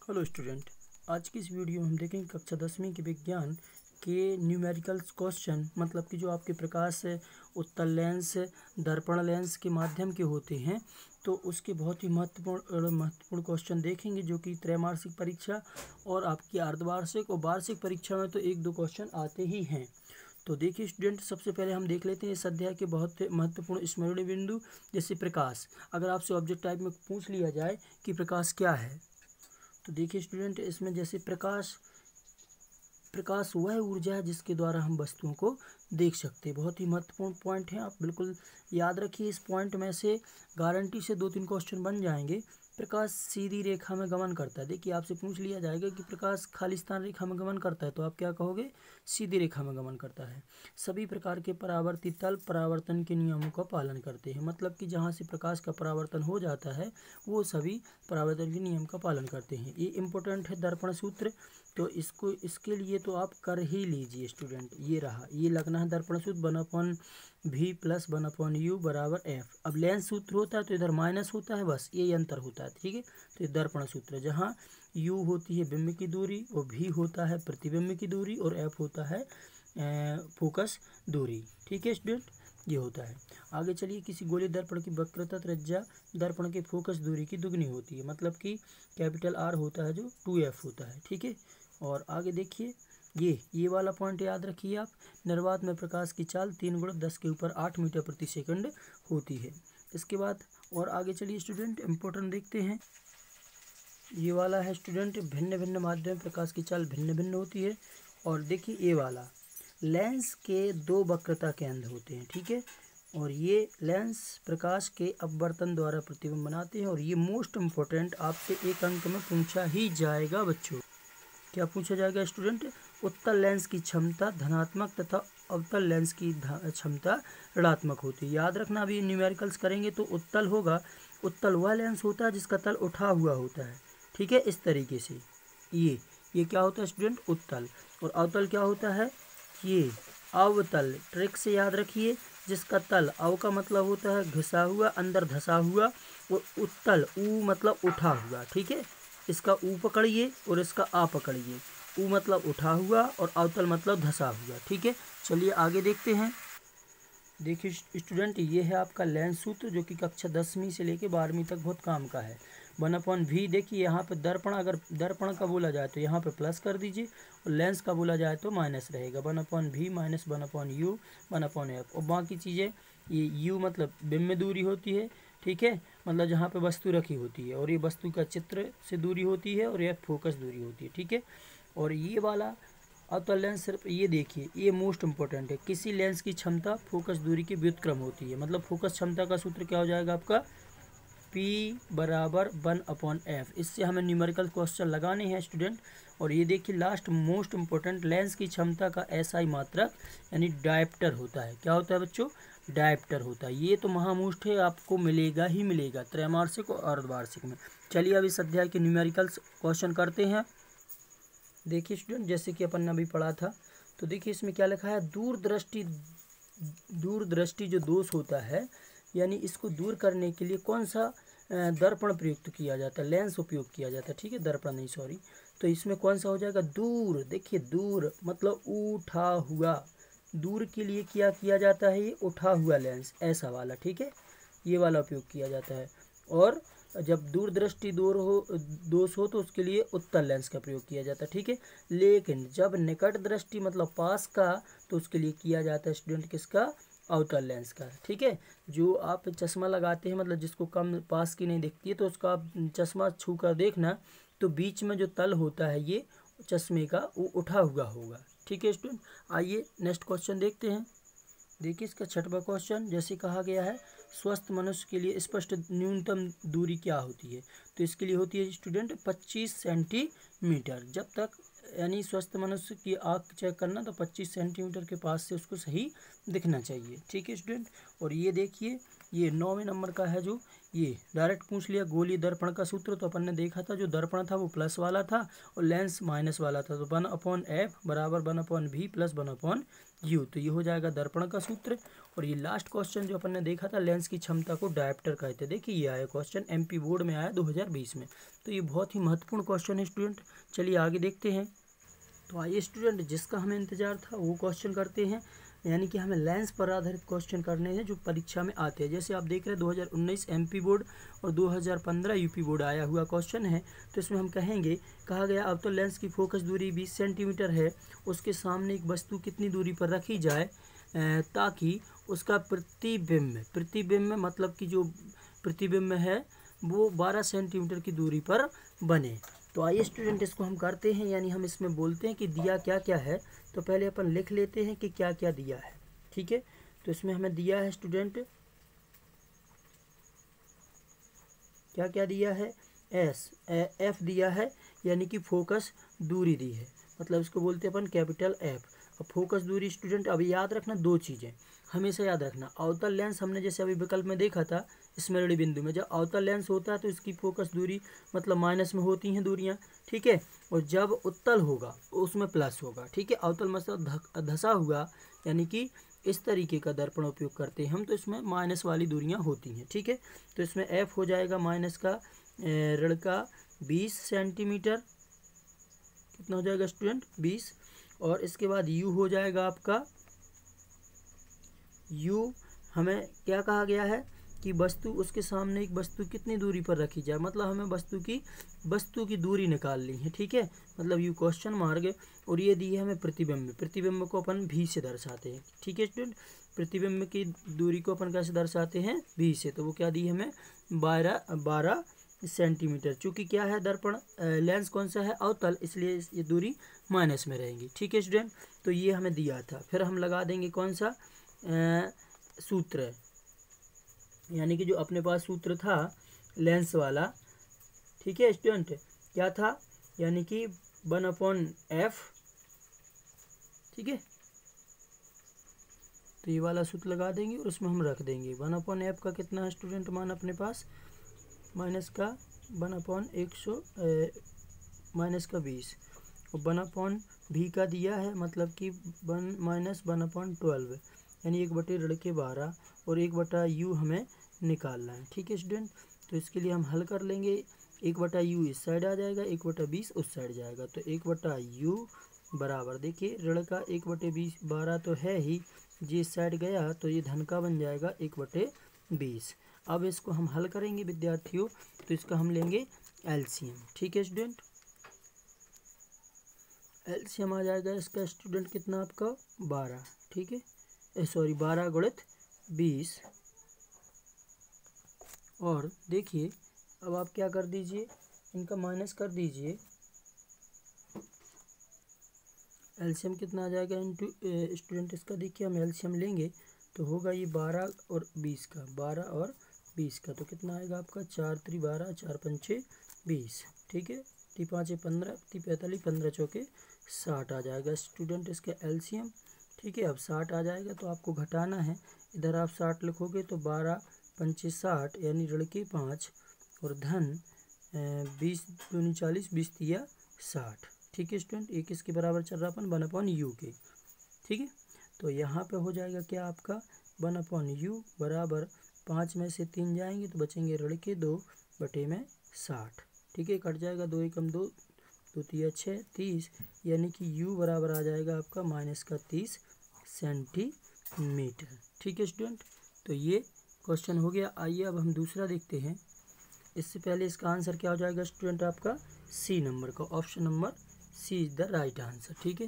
Hello student, आज की इस वीडियो में हम देखेंगे कक्षा 10वीं के विज्ञान के न्यूमेरिकल्स क्वेश्चन, मतलब कि जो आपके प्रकाश उत्तल लेंस दर्पण लेंस के माध्यम के होते हैं, तो उसके बहुत ही महत्वपूर्ण क्वेश्चन देखेंगे, जो कि त्रैमासिक परीक्षा और आपकी अर्धवार्षिक और वार्षिक परीक्षा में तो एक दो क्वेश्चन आते ही हैं। तो देखिए स्टूडेंट, सबसे पहले हम देख लेते हैं इस अध्याय के बहुत महत्वपूर्ण स्मरणीय बिंदु। जैसे प्रकाश, अगर आपसे ऑब्जेक्ट टाइप में पूछ लिया जाए कि प्रकाश क्या है, तो देखिए स्टूडेंट, इसमें जैसे प्रकाश वह ऊर्जा है जिसके द्वारा हम वस्तुओं को देख सकते हैं। बहुत ही महत्वपूर्ण पॉइंट है, आप बिल्कुल याद रखिए। इस पॉइंट में से गारंटी से 2-3 क्वेश्चन बन जाएंगे। प्रकाश सीधी रेखा में गमन करता है। देखिए, आपसे पूछ लिया जाएगा कि प्रकाश खालिस्तान रेखा में गमन करता है, तो आप क्या कहोगे? सीधी रेखा में गमन करता है। सभी प्रकार के परावर्तित तल परावर्तन के नियमों का पालन करते हैं, मतलब कि जहाँ से प्रकाश का परावर्तन हो जाता है वो सभी परावर्तन के नियम का पालन करते हैं। ये इम्पोर्टेंट है दर्पण सूत्र, तो इसके लिए तो आप कर ही लीजिए स्टूडेंट। ये रहा, ये लगना है दर्पण सूत्र 1/v + 1/u = f। अब लेंस सूत्र होता है तो इधर माइनस होता है, बस ये अंतर होता है, ठीक है। तो ये दर्पण सूत्र, जहाँ u होती है बिंब की दूरी और v होता है प्रतिबिंब की दूरी और f होता है फोकस दूरी, ठीक है स्टूडेंट, ये होता है। आगे चलिए, किसी गोलीय दर्पण की वक्रता त्रिज्या दर्पण के फोकस दूरी की दुगनी होती है, मतलब कि R होता है जो 2f होता है, ठीक है। और आगे देखिए, ये वाला पॉइंट याद रखिए आप। निर्वात में प्रकाश की चाल 3×10⁸ मीटर/सेकंड होती है। इसके बाद और आगे चलिए स्टूडेंट, इम्पोर्टेंट देखते हैं। ये वाला है स्टूडेंट, भिन्न भिन्न माध्यम प्रकाश की चाल भिन्न भिन्न होती है। और देखिए ये वाला, लेंस के 2 वक्रता केंद्र होते हैं, ठीक है। और ये लेंस प्रकाश के अपवर्तन द्वारा प्रतिबिंब बनाते हैं। और ये मोस्ट इम्पोर्टेंट, आपसे 1 अंक में पूछा ही जाएगा बच्चों। क्या पूछा जाएगा स्टूडेंट? उत्तल लेंस की क्षमता धनात्मक तथा अवतल लेंस की क्षमता ऋणात्मक होती है। याद रखना, अभी न्यूमेरिकल्स करेंगे तो उत्तल होगा। उत्तल वह लेंस होता है जिसका तल उठा हुआ होता है, ठीक है, इस तरीके से। ये क्या होता है स्टूडेंट? उत्तल। और अवतल क्या होता है? ये अवतल। ट्रिक से याद रखिए, जिसका तल, अव का मतलब होता है घिसा हुआ, अंदर धसा हुआ, और उत्तल ऊ मतलब उठा हुआ, ठीक है। इसका ऊ पकड़िए और इसका आ पकड़िए। ऊ मतलब उठा हुआ और अवतल मतलब धसा हुआ, ठीक है। चलिए आगे देखते हैं। देखिए स्टूडेंट, ये है आपका लेंस सूत्र, जो कि कक्षा 10वीं से लेकर 12वीं तक बहुत काम का है। 1/v। देखिए यहाँ पे दर्पण, अगर दर्पण का बोला जाए तो यहाँ पे प्लस कर दीजिए, और लेंस का बोला जाए तो माइनस रहेगा। 1/v - 1/u 1/f। और बाकी चीज़ें, ये u मतलब बिंब दूरी होती है, ठीक है, मतलब जहाँ पे वस्तु रखी होती है, और ये वस्तु का चित्र से दूरी होती है, और यह फोकस दूरी होती है, ठीक है। और ये वाला अवतल लेंस, सिर्फ ये देखिए, ये मोस्ट इंपॉर्टेंट है। किसी लेंस की क्षमता फोकस दूरी की व्युत्क्रम होती है, मतलब फोकस क्षमता का सूत्र क्या हो जाएगा आपका? P = 1/f। इससे हमें न्यूमेरिकल क्वेश्चन लगाने हैं स्टूडेंट। और ये देखिए लास्ट मोस्ट इंपॉर्टेंट, लेंस की क्षमता का SI मात्रक यानी डायप्टर होता है। क्या होता है बच्चों? डायप्टर होता है। ये तो महामोस्ट है, आपको मिलेगा ही मिलेगा त्रैमासिक और अर्धवार्षिक में। चलिए अब इस अध्याय के न्यूमेरिकल्स क्वेश्चन करते हैं। देखिए स्टूडेंट, जैसे कि अपन ने अभी पढ़ा था, तो देखिए इसमें क्या लिखा है? दूरदृष्टि जो दोष होता है, यानी इसको दूर करने के लिए कौन सा दर्पण प्रयुक्त किया जाता है? लेंस उपयोग किया जाता है, ठीक है, दर्पण नहीं, सॉरी। तो इसमें कौन सा हो जाएगा? दूर। देखिए दूर मतलब उठा हुआ, दूर के लिए क्या किया जाता है? ये उठा हुआ लेंस, ऐसा वाला, ठीक है, ये वाला उपयोग किया जाता है। और जब दूरदृष्टि दोष हो तो उसके लिए उत्तल लेंस का प्रयोग किया जाता है, ठीक है। लेकिन जब निकट दृष्टि मतलब पास का, तो उसके लिए किया जाता है स्टूडेंट किसका? अवतल लेंस का, ठीक है। जो आप चश्मा लगाते हैं, मतलब जिसको कम पास की नहीं दिखती है, तो उसका आप चश्मा छू कर देखना, तो बीच में जो तल होता है ये चश्मे का, वो उठा हुआ होगा, ठीक है स्टूडेंट। आइए नेक्स्ट क्वेश्चन देखते हैं। देखिए इसका 6वां क्वेश्चन, जैसे कहा गया है, स्वस्थ मनुष्य के लिए स्पष्ट न्यूनतम दूरी क्या होती है? तो इसके लिए होती है स्टूडेंट 25 सेंटीमीटर। जब तक, यानी स्वस्थ मनुष्य की आँख चेक करना, तो 25 सेंटीमीटर के पास से उसको सही दिखना चाहिए, ठीक है स्टूडेंट। और ये देखिए, ये 9वें नंबर का है, जो ये डायरेक्ट पूछ लिया गोलीय दर्पण का सूत्र। तो अपन ने देखा था, जो दर्पण था वो प्लस वाला था और लेंस माइनस वाला था। तो 1/f = 1/v + 1/u। तो ये हो जाएगा दर्पण का सूत्र। और ये लास्ट क्वेश्चन जो अपन ने देखा था, लेंस की क्षमता को डायप्टर कहते हैं। देखिए ये आया क्वेश्चन, एमपी बोर्ड में आया 2020 में। तो ये बहुत ही महत्वपूर्ण क्वेश्चन है स्टूडेंट। चलिए आगे देखते हैं। तो आइए स्टूडेंट, जिसका हमें इंतजार था वो क्वेश्चन करते हैं। यानी कि हमें लेंस पर आधारित क्वेश्चन करने हैं जो परीक्षा में आते हैं। जैसे आप देख रहे हैं 2019 एमपी बोर्ड और 2015 यूपी बोर्ड आया हुआ क्वेश्चन है। तो इसमें हम कहेंगे, कहा गया अब तो लेंस की फोकस दूरी 20 सेंटीमीटर है, उसके सामने एक वस्तु कितनी दूरी पर रखी जाए ताकि उसका प्रतिबिंब मतलब कि जो प्रतिबिंब है वो 12 सेंटीमीटर की दूरी पर बने। तो आइए स्टूडेंट इसको हम करते हैं, यानी हम इसमें बोलते हैं कि दिया क्या क्या है। तो पहले अपन लिख लेते हैं कि क्या क्या दिया है। ठीक है, तो इसमें हमें दिया है स्टूडेंट, क्या क्या दिया है, एफ दिया है, यानी कि फोकस दूरी दी है, मतलब इसको बोलते हैं अपन कैपिटल एफ। अब फोकस दूरी स्टूडेंट अभी याद रखना दो चीज़ें, हमेशा याद रखना। अवतल लेंस हमने जैसे अभी विकल्प में देखा था, स्मृति बिंदु में जब अवतल लेंस होता है तो इसकी फोकस दूरी मतलब माइनस में होती हैं दूरियां, ठीक है। और जब उत्तल होगा उसमें प्लस होगा, ठीक है। अवतल मतलब धसा हुआ, यानी कि इस तरीके का दर्पण उपयोग करते हैं हम, तो इसमें माइनस वाली दूरियां होती हैं, ठीक है। तो इसमें एफ हो जाएगा माइनस का ऋण का 20 सेंटीमीटर, कितना हो जाएगा स्टूडेंट 20। और इसके बाद यू हो जाएगा आपका, यू हमें क्या कहा गया है कि वस्तु उसके सामने एक वस्तु कितनी दूरी पर रखी जाए, मतलब हमें वस्तु की दूरी निकालनी है, ठीक है। मतलब यू क्वेश्चन मार्क। और ये दी है हमें प्रतिबिंब को अपन भी से दर्शाते हैं, ठीक है स्टूडेंट। प्रतिबिंब की दूरी को अपन कैसे दर्शाते हैं, भी से। तो वो क्या दी है हमें 12 सेंटीमीटर। चूँकि क्या है दर्पण लेंस कौन सा है, अवतल, इसलिए ये दूरी माइनस में रहेंगी, ठीक है स्टूडेंट। तो ये हमें दिया था। फिर हम लगा देंगे कौन सा सूत्र, यानी कि जो अपने पास सूत्र था लेंस वाला, ठीक है स्टूडेंट, क्या था, यानी कि 1/f, ठीक है। तो ये वाला सूत्र लगा देंगे और उसमें हम रख देंगे 1/f का कितना है स्टूडेंट मान अपने पास, माइनस का 1/100 माइनस का 20, और 1/v का दिया है, मतलब कि 1/12, यानी 1/12 और 1/u हमें निकालना है, ठीक है स्टूडेंट। तो इसके लिए हम हल कर लेंगे, 1/u इस साइड आ जाएगा, 1/20 उस साइड जाएगा। तो 1/u बराबर, देखिए ऋण का 1/20 12 तो है ही, जी इस साइड गया तो ये धन का बन जाएगा 1/20। अब इसको हम हल करेंगे विद्यार्थियों, तो इसका हम लेंगे एलसीएम, ठीक है स्टूडेंट। एलसीएम आ जाएगा इसका स्टूडेंट कितना आपका 12, ठीक है, सॉरी 12 गुणित 20। और देखिए अब आप क्या कर दीजिए, इनका माइनस कर दीजिए, एलसीएम कितना आ जाएगा इंटू स्टूडेंट इसका, देखिए हम एलसीएम लेंगे तो होगा ये 12 और 20 का, 12 और 20 का, तो कितना आएगा आपका 4 3 12, 4 5 20, ठीक है। 3 5 15, 3 45, 15 चौके 60 आ जाएगा स्टूडेंट इसका एलसीएम, ठीक है। अब 60 आ जाएगा तो आपको घटाना है, इधर आप 60 लिखोगे तो 12 5 60, यानी ऋण के 5 और धन 20 दूनी 40, 20 तिया 60, ठीक है स्टूडेंट। एक इसके बराबर चल रहा अपन 1/u के, ठीक है। तो यहाँ पे हो जाएगा क्या आपका 1/u बराबर 5 में से 3 जाएंगे तो बचेंगे ऋण के 2/60, ठीक है। कट जाएगा 2 एकम 2, 2 तिया 6 30, यानी कि u बराबर आ जाएगा आपका माइनस का 30 सेंटीमीटर, ठीक है स्टूडेंट। तो ये क्वेश्चन हो गया। आइए अब हम दूसरा देखते हैं। इससे पहले इसका आंसर क्या हो जाएगा स्टूडेंट आपका सी नंबर का, option number C is the right answer, ठीक है।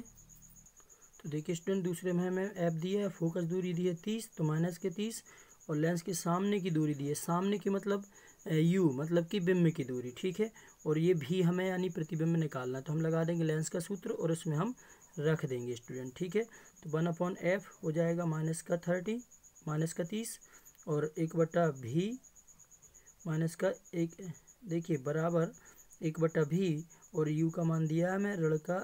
तो देखिए स्टूडेंट दूसरे में हमें एफ दिया है, फोकस दूरी दी है 30, तो माइनस के 30, और लेंस के सामने की दूरी दी है, सामने की मतलब यू मतलब कि बिंब की दूरी, ठीक है। और ये भी हमें यानी प्रतिबिंब निकालना है, तो हम लगा देंगे लेंस का सूत्र और उसमें हम रख देंगे स्टूडेंट, ठीक है। तो 1/f हो जाएगा माइनस का 30 और 1/v माइनस का 1, देखिए बराबर 1/v, और u का मान दिया है हमें ऋण का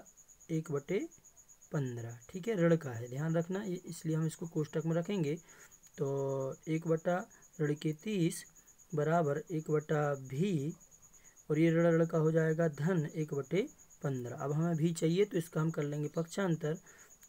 1/15, ठीक है। ऋण का है, ध्यान रखना, इसलिए हम इसको कोष्टक में रखेंगे। तो 1/30 बराबर 1/v, और ये ऋण का हो जाएगा धन 1/15। अब हमें भी चाहिए तो इसका हम कर लेंगे पक्षांतर,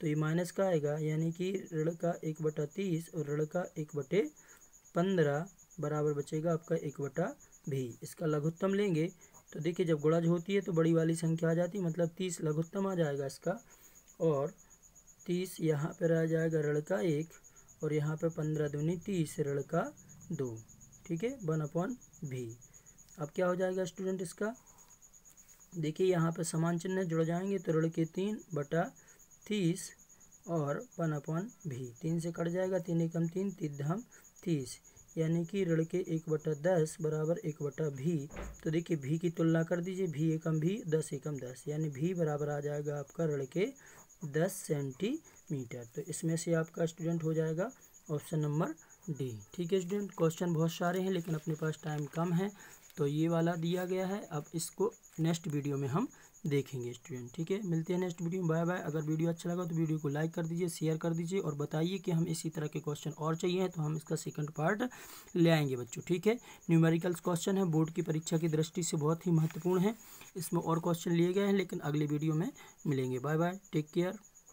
तो ये माइनस का आएगा, यानी कि ऋण का 1/30 और ऋण का 1/15 बराबर बचेगा आपका 1/20। इसका लघुत्तम लेंगे तो देखिए जब गुणज होती है तो बड़ी वाली संख्या आ जाती है, मतलब 30 लघुत्तम आ जाएगा इसका, और 30 यहाँ पर आ जाएगा ऋण का 1 और यहाँ पे 15 दूनी 30 ऋण का 2, ठीक है, 1/v। अब क्या हो जाएगा स्टूडेंट इसका, देखिए यहाँ पे समान चिन्ह जुड़ जाएंगे तो ऋण के 3/30 और 1/v, 3 से कट जाएगा, 3 एकम 3, 3 30, यानी कि ऋण के 1/10 बराबर 1/v। तो देखिए v की तुलना कर दीजिए, v एकम v, 10 एकम 10, यानी v बराबर आ जाएगा आपका ऋण के 10 सेंटीमीटर। तो इसमें से आपका स्टूडेंट हो जाएगा ऑप्शन नंबर डी। ठीक है स्टूडेंट, क्वेश्चन बहुत सारे हैं लेकिन अपने पास टाइम कम है, तो ये वाला दिया गया है। अब इसको नेक्स्ट वीडियो में हम देखेंगे स्टूडेंट। ठीक है, मिलते हैं नेक्स्ट वीडियो में, बाय बाय। अगर वीडियो अच्छा लगा तो वीडियो को लाइक कर दीजिए, शेयर कर दीजिए और बताइए कि हम इसी तरह के क्वेश्चन और चाहिए तो हम इसका सेकंड पार्ट ले आएंगे बच्चों। ठीक है, न्यूमेरिकल्स क्वेश्चन है, बोर्ड की परीक्षा की दृष्टि से बहुत ही महत्वपूर्ण है। इसमें और क्वेश्चन लिए गए हैं लेकिन अगले वीडियो में मिलेंगे। Bye bye, take care.